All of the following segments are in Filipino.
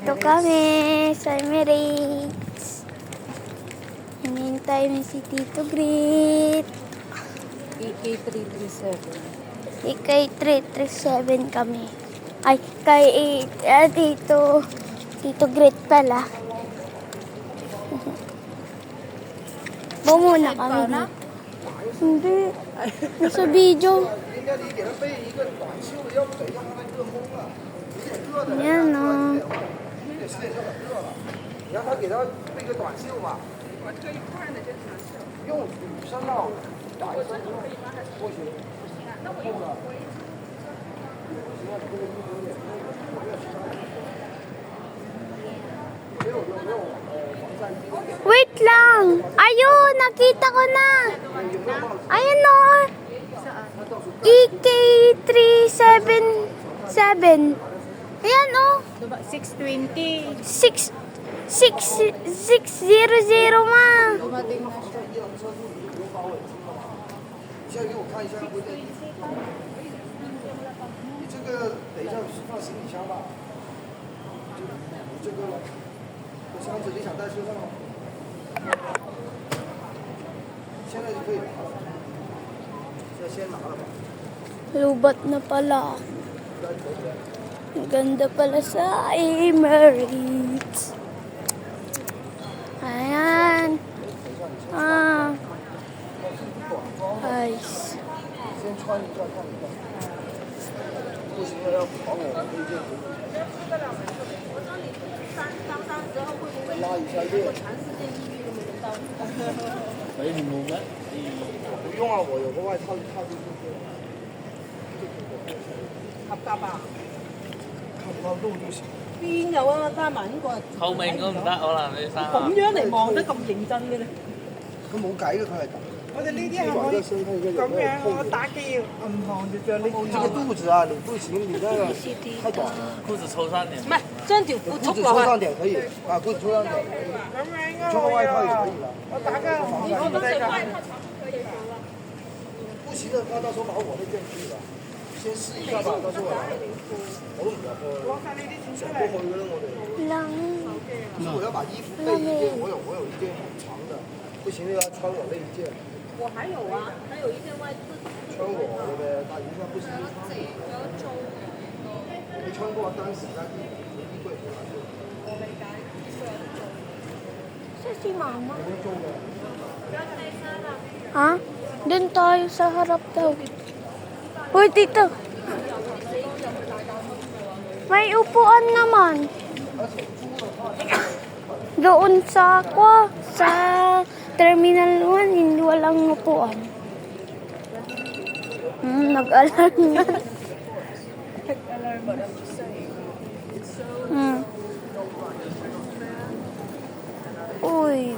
Dito kami sa Emirates. Hinihintay ni si Tito Grit. EK337. EK337 kami. Ay, Tito Grit pala. Bumuna kami dito. Hindi. Nasa video. Yan o. 你让他给他备个短袖嘛。用女生啊，短袖不行。Wait lang. Ayun, nakita ko na. Ayun o. EK377. Ayan o. 620. 600 ma. Dumating na siya. 你现在给我看一下规定。你这个等一下是放行李箱吧？你这个箱子你想带车上吗？现在就可以拿了。现在先拿了吧。 Lubat na pala. Ang ganda pala sa Emirates. Ayan. Nice. 先穿一下看一下，不行了要还我推荐给你。拉一下链。所以你摸吗？不用啊，我有个外套一套就够了。合格啊？看不到路就行。邊有啊？加埋呢個。透明都唔得，可能你衫。咁樣嚟望得咁認真嘅咧？佢冇計嘅，佢係咁。我哋呢啲係可以咁樣，我打機要唔望住着呢這個肚子啊，你不行，你那個太短了。褲子抽上點。唔係，將條褲褲子束落去。抽上點可以，啊，褲子抽上點可以，咁樣應該穿個外套也可以了。我打緊唔知唔使㗎。不行的話，到時候拿我那件可以了。先試一下吧，到時候我來。我都唔入去。攞晒呢啲錢出嚟。過去嘅啦，我哋。 Lang. 可是我要把衣服備一件，我有一件很長的，不行就要穿我那一件。我還有啊，還有一件外套。穿我的呗，大衣服不行就穿我。你穿過當時在衣櫃回來就。 Sa si Mama. 我做嘅。 Ha? Doon tayo sa harap daw. Hoy, tito. May upuan naman. Doon sa Terminal 1, hindi walang upuan. Nag-alarm na. Uy.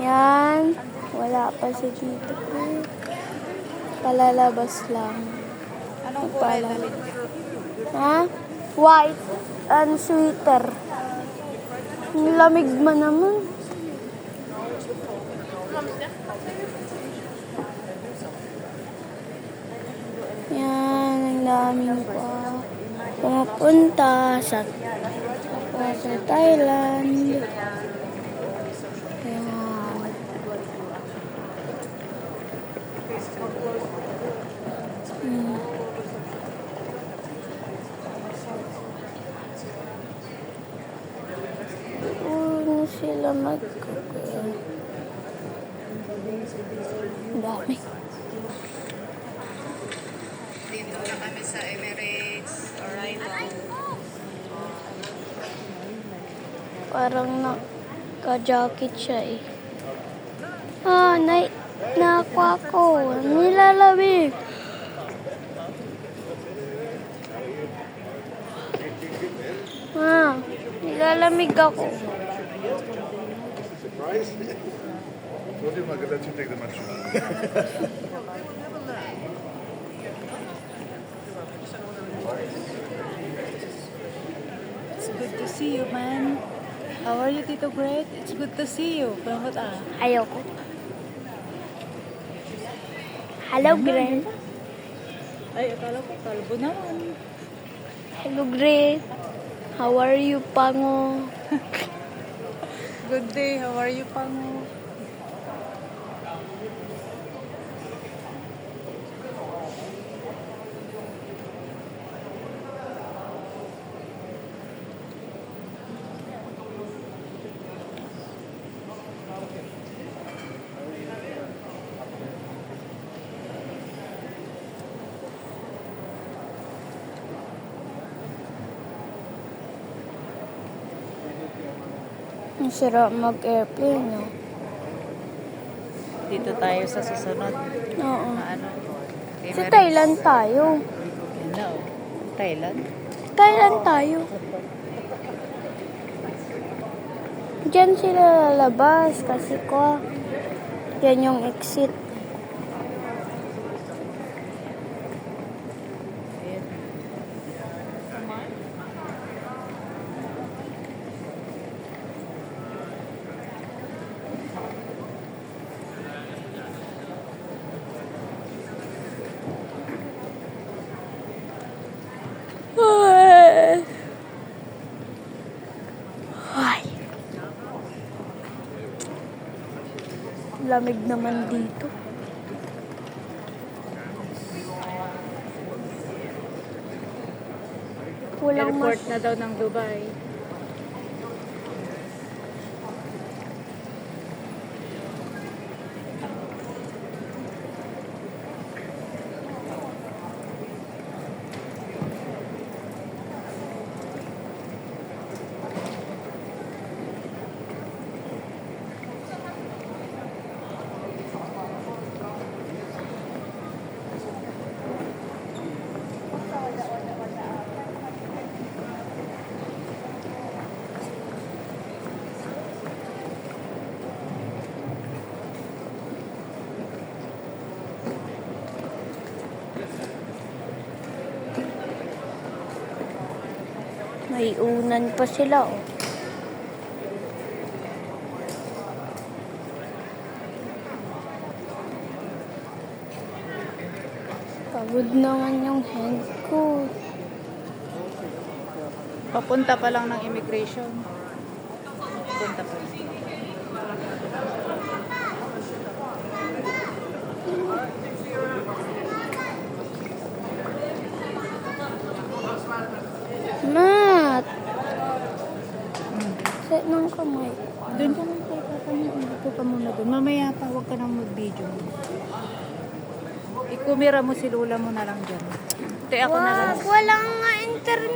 Yan. Wala pa si Tito ko. Palalabas lang. Anong kulay damit? Ha? White and sweater. Lamig man naman. Yan, ang daming pumapunta sa Thailand. Yan. Sila dami. Dito na kami sa Emirates. Arrival. Parang naka-jacket siya eh. Nakuha ko. Nilalamig. Nilalamig ako. Told you I'm not gonna let you take the mushroom. It's good to see you, man. How are you, Tito Great? It's good to see you. Bakit ah? Ayoko. Hello, Grace. Ay, akala ko kalbo naman. Hello, Grace. How are you, Pango? Good day, how are you, Pango? Ang sarap mag-airplane, no? Dito tayo sa susunod Oo. na ano. Sa Emirates. Thailand tayo. Yan na, oh. Thailand? Thailand tayo. Diyan sila lalabas kasi ko. Yan yung exit. Ayan. Ay. Lamig naman dito. Walang Airport na daw ng Dubai. May unan pa sila, oh. Pagod naman yung hand ko. Papunta pa lang ng immigration. Papunta pa lang. Matt! Set ng kamay. Doon ka lang tayo papanin. Dito ka muna doon. Mamaya pa, huwag ka nang mag-video. Ikumira mo si Lula mo na lang dyan. Ito ako na lang. Wag, walang nga internet.